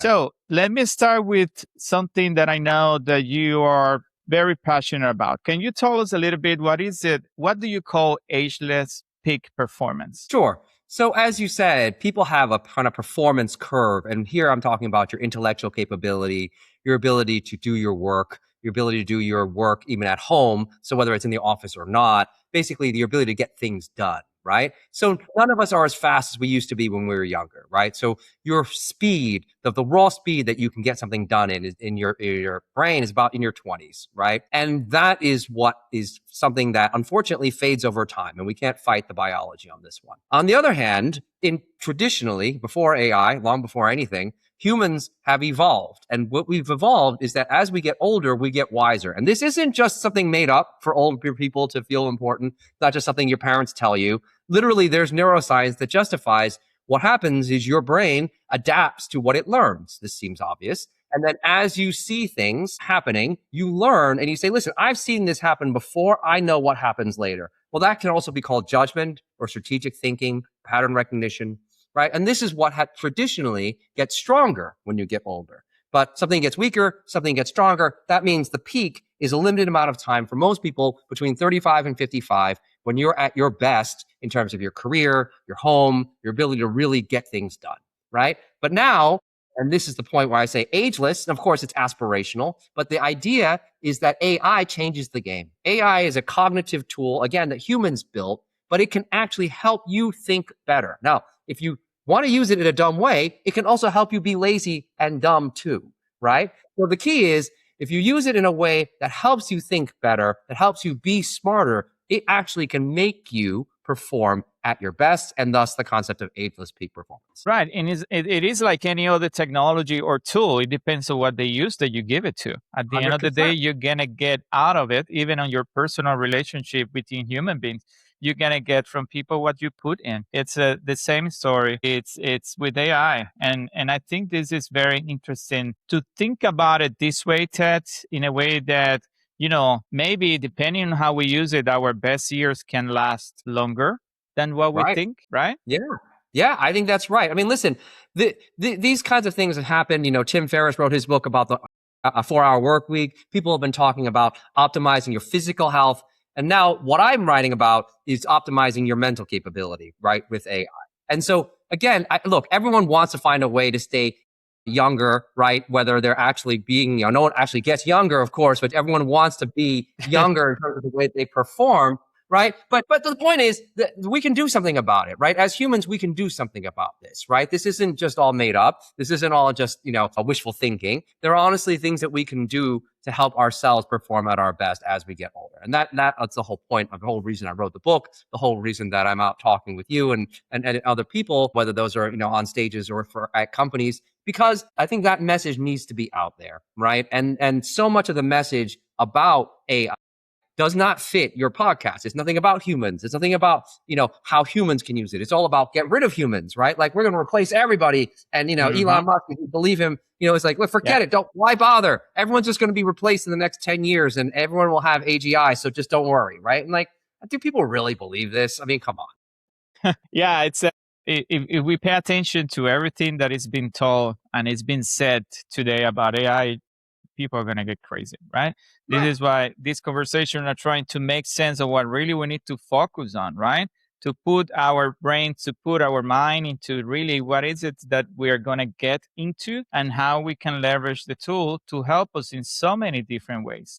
So let me start with something that I know that you are very passionate about. Can you tell us a little bit what is it? What do you call ageless peak performance? Sure. So as you said, people have a kind of performance curve. And here I'm talking about your intellectual capability, your ability to do your work, your ability to do your work even at home. So whether it's in the office or not, basically your ability to get things done, right? So none of us are as fast as we used to be when we were younger, right? So your speed, the raw speed that you can get something done in your brain is about in your 20s, right? And that is what is something that unfortunately fades over time, and we can't fight the biology on this one. On the other hand, in traditionally, before AI, long before anything, humans have evolved. And what we've evolved is that as we get older, we get wiser. And this isn't just something made up for older people to feel important, not just something your parents tell you. Literally, there's neuroscience that justifies what happens is your brain adapts to what it learns. This seems obvious. And then as you see things happening, you learn and you say, listen, I've seen this happen before. I know what happens later. Well, that can also be called judgment or strategic thinking, pattern recognition, right? And this is what traditionally gets stronger when you get older. But something gets weaker, something gets stronger. That means the peak is a limited amount of time for most people between 35 and 55 when you're at your best in terms of your career, your home, your ability to really get things done, right? But now, and this is the point where I say ageless, and of course it's aspirational, but the idea is that AI changes the game. AI is a cognitive tool, again, that humans built, but it can actually help you think better. Now, if you want to use it in a dumb way, it can also help you be lazy and dumb too, right? So the key is if you use it in a way that helps you think better, that helps you be smarter, it actually can make you perform at your best, and thus the concept of ageless peak performance. Right. And it is like any other technology or tool. It depends on what they use that you give it to. At the end of the day, 100%. you're going to get out of it, even on your personal relationship between human beings. You're going to get from people what you put in. It's the same story. It's with AI. And I think this is very interesting to think about it this way, Ted, in a way that, maybe depending on how we use it, our best years can last longer than what we Right. think, right? Yeah. Yeah, I think that's right. I mean, listen, these kinds of things have happened. Tim Ferriss wrote his book about a 4-hour work week. People have been talking about optimizing your physical health. And now what I'm writing about is optimizing your mental capability, right, with AI. And so again, look, everyone wants to find a way to stay younger, right? Whether they're actually being, no one actually gets younger, of course, but everyone wants to be younger in terms of the way they perform. Right. But the point is that we can do something about it, right? As humans, we can do something about this, right? This isn't just all made up. This isn't all just, a wishful thinking. There are honestly things that we can do to help ourselves perform at our best as we get older. And that's the whole point of the whole reason I wrote the book, the whole reason that I'm out talking with you and other people, whether those are, on stages or at companies, because I think that message needs to be out there, right? And so much of the message about AI does not fit your podcast. It's nothing about humans. It's nothing about, how humans can use it. It's all about get rid of humans, right? Like we're going to replace everybody. And, Elon Musk, if you believe him, it's like, well, forget it. Why bother? Everyone's just going to be replaced in the next 10 years and everyone will have AGI. So just don't worry. Right. And like, do people really believe this? I mean, come on. Yeah, it's if we pay attention to everything that is being told and it's been said today about AI, people are going to get crazy, right? This is why this conversation are trying to make sense of what really we need to focus on, right? To put our brain, to put our mind into really what is it that we are going to get into and how we can leverage the tool to help us in so many different ways.